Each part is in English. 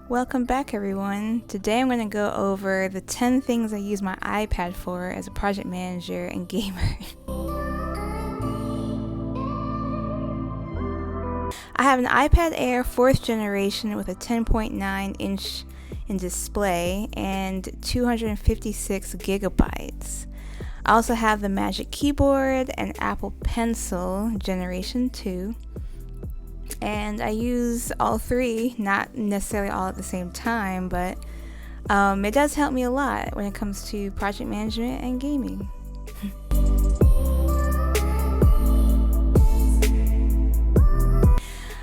Welcome back, everyone. Today I'm going to go over the 10 things I use my iPad for as a project manager and gamer. I have an iPad Air 4th generation with a 10.9 inch in display and 256 gigabytes. I also have the Magic Keyboard and Apple Pencil Generation 2. And I use all three, not necessarily all at the same time, but it does help me a lot when it comes to project management and gaming.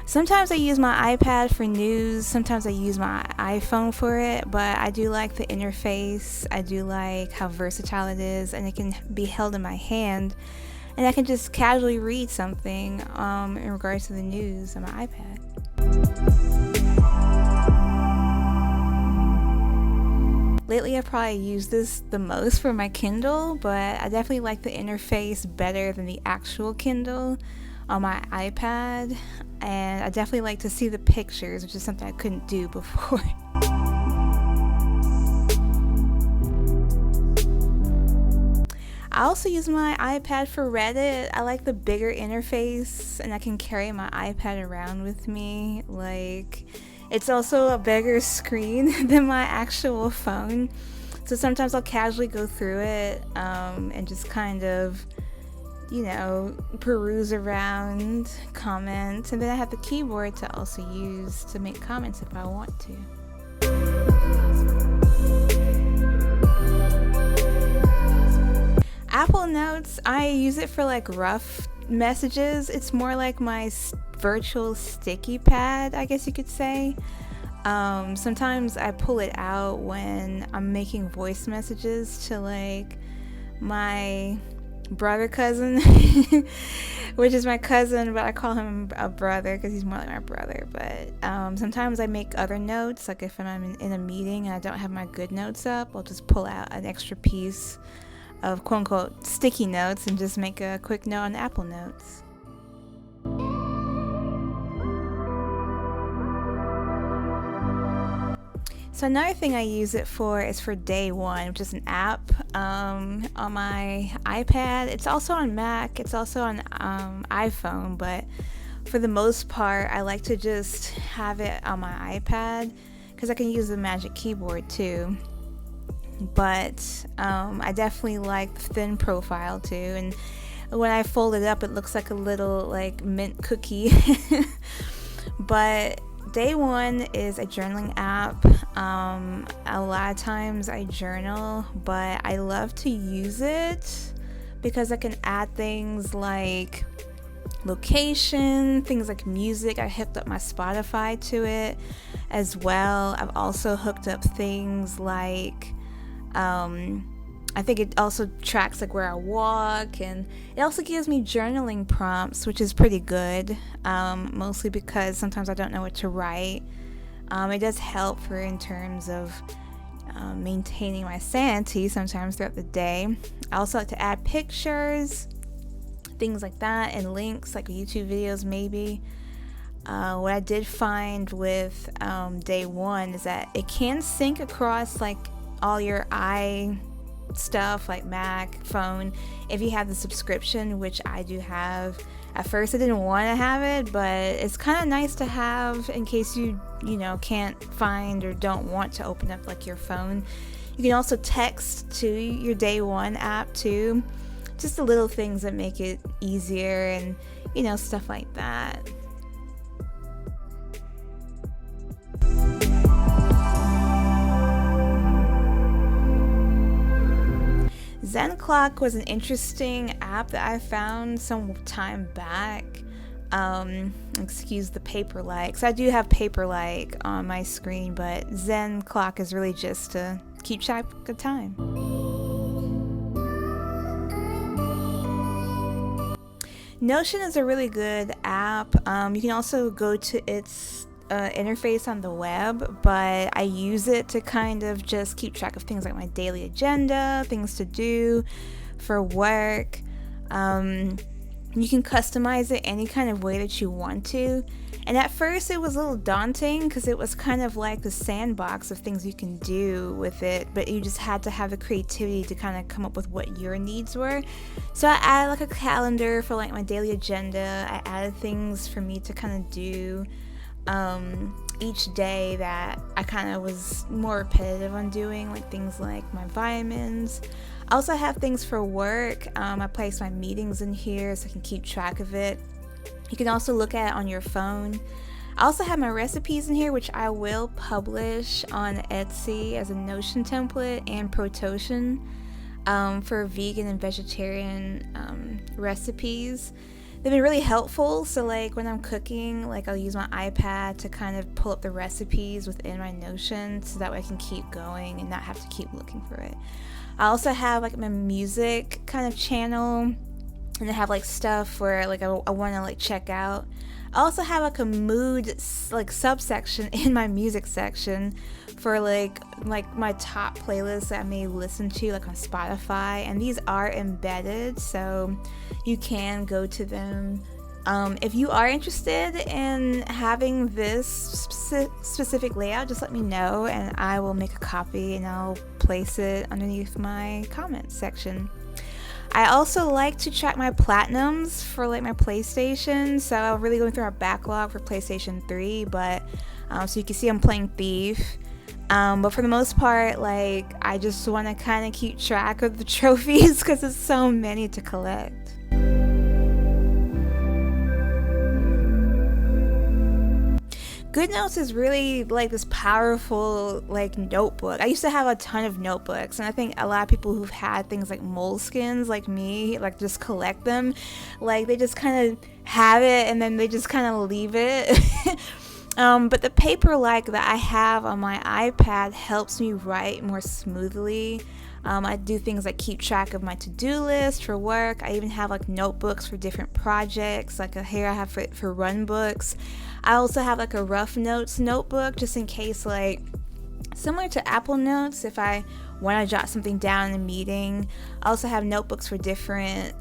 Sometimes I use my iPad for news, sometimes I use my iPhone for it, but I do like the interface. I do like how versatile it is, and it can be held in my hand. And I can just casually read something in regards to the news on my iPad. Lately, I've probably used this the most for my Kindle, but I definitely like the interface better than the actual Kindle on my iPad. And I definitely like to see the pictures, which is something I couldn't do before. I also use my iPad for Reddit. I like the bigger interface, and I can carry my iPad around with me. It's also a bigger screen than my actual phone. So sometimes I'll casually go through it and just kind of, peruse around, comment. And then I have the keyboard to also use to make comments if I want to. Apple Notes, I use it for rough messages. It's more like my virtual sticky pad, I guess you could say. Sometimes I pull it out when I'm making voice messages to my brother cousin, which is my cousin, but I call him a brother because he's more like my brother. But sometimes I make other notes, like if I'm in a meeting and I don't have my good notes up, I'll just pull out an extra piece of quote-unquote sticky notes and just make a quick note on Apple Notes. So another thing I use it for is for Day One, which is an app on my iPad. It's also on Mac, it's also on iPhone, but for the most part I like to just have it on my iPad because I can use the Magic Keyboard too. But I definitely like the thin profile too, and when I fold it up it looks like a little mint cookie. But Day One is a journaling app. A lot of times I journal, but I love to use it because I can add things like location, things like music. I hooked up my Spotify to it as well. I've also hooked up things like I think it also tracks where I walk, and it also gives me journaling prompts, which is pretty good, mostly because sometimes I don't know what to write. It does help in terms of maintaining my sanity sometimes throughout the day. I also like to add pictures, things like that, and links like YouTube videos maybe. What I did find with Day One is that it can sync across all your stuff like Mac, phone, if you have the subscription, which I do have. At first I didn't want to have it, but it's kind of nice to have in case you can't find or don't want to open up your phone. You can also text to your Day One app too. Just the little things that make it easier and stuff like that. Zen Clock was an interesting app that I found some time back. Excuse the Paperlike. So I do have Paperlike on my screen, but Zen Clock is really just to keep track of time. Notion is a really good app. You can also go to its interface on the web, but I use it to kind of just keep track of things like my daily agenda, things to do for work. You can customize it any kind of way that you want to. And at first it was a little daunting because it was kind of like the sandbox of things you can do with it, but you just had to have the creativity to kind of come up with what your needs were. So I added like a calendar for like my daily agenda. I added things for me to kind of do each day that I kind of was more repetitive on doing, like things like my vitamins. I also have things for work. I place my meetings in here so I can keep track of it. You can also look at it on your phone. I also have my recipes in here, which I will publish on Etsy as a Notion template and Prototion for vegan and vegetarian recipes. They've been really helpful. So like when I'm cooking, like I'll use my iPad to kind of pull up the recipes within my Notion so that way I can keep going and not have to keep looking for it. I also have like my music kind of channel, and I have like stuff where like I want to like check out. I also have like a mood like subsection in my music section for like my top playlists that I may listen to like on Spotify, and these are embedded so you can go to them. If you are interested in having this specific layout, just let me know and I will make a copy and I'll place it underneath my comments section. I also like to track my platinums for like my PlayStation, so I'm really going through our backlog for PlayStation 3, but so you can see I'm playing Thief. But for the most part, like I just want to kind of keep track of the trophies because there's so many to collect. GoodNotes is really like this powerful like notebook. I used to have a ton of notebooks, and I think a lot of people who've had things like moleskins like me like just collect them. Like they just kind of have it and then they just kind of leave it. But the Paperlike that I have on my iPad helps me write more smoothly. I do things like keep track of my to-do list for work. I even have like notebooks for different projects, like here I have for run books. I also have like a rough notes notebook just in case, like similar to Apple Notes, if I want to jot something down in a meeting. I also have notebooks for different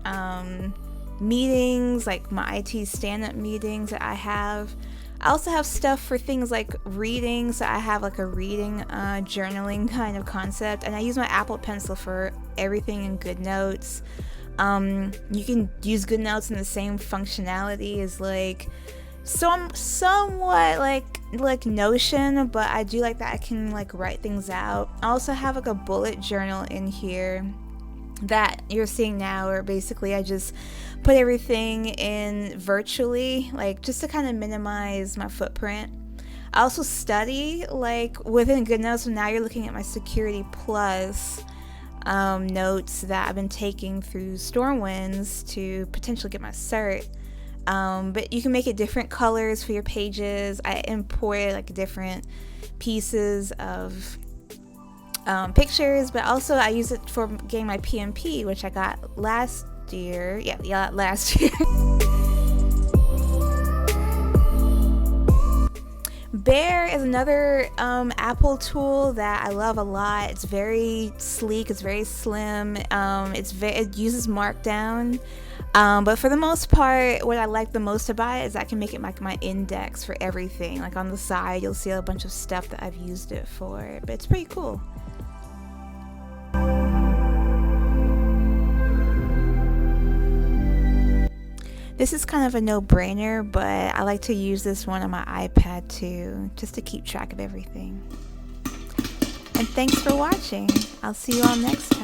meetings, like my IT stand-up meetings that I have. I also have stuff for things like reading, so I have like a reading journaling kind of concept, and I use my Apple Pencil for everything in GoodNotes. You can use GoodNotes in the same functionality as like somewhat like Notion, but I do like that I can like write things out. I also have like a bullet journal in here that you're seeing now, where basically I just put everything in virtually, like just to kind of minimize my footprint. I also study like within GoodNotes, so now you're looking at my Security Plus notes that I've been taking through Stormwinds to potentially get my cert. But you can make it different colors for your pages. I imported like different pieces of pictures, but also I use it for getting my PMP, which I got last year. Yeah, last year. Bear is another Apple tool that I love a lot. It's very sleek, it's very slim, it uses Markdown. But for the most part, what I like the most about it is I can make it like my index for everything. Like on the side, you'll see a bunch of stuff that I've used it for, but it's pretty cool. This is kind of a no-brainer, but I like to use this one on my iPad too, just to keep track of everything. And thanks for watching. I'll see you all next time.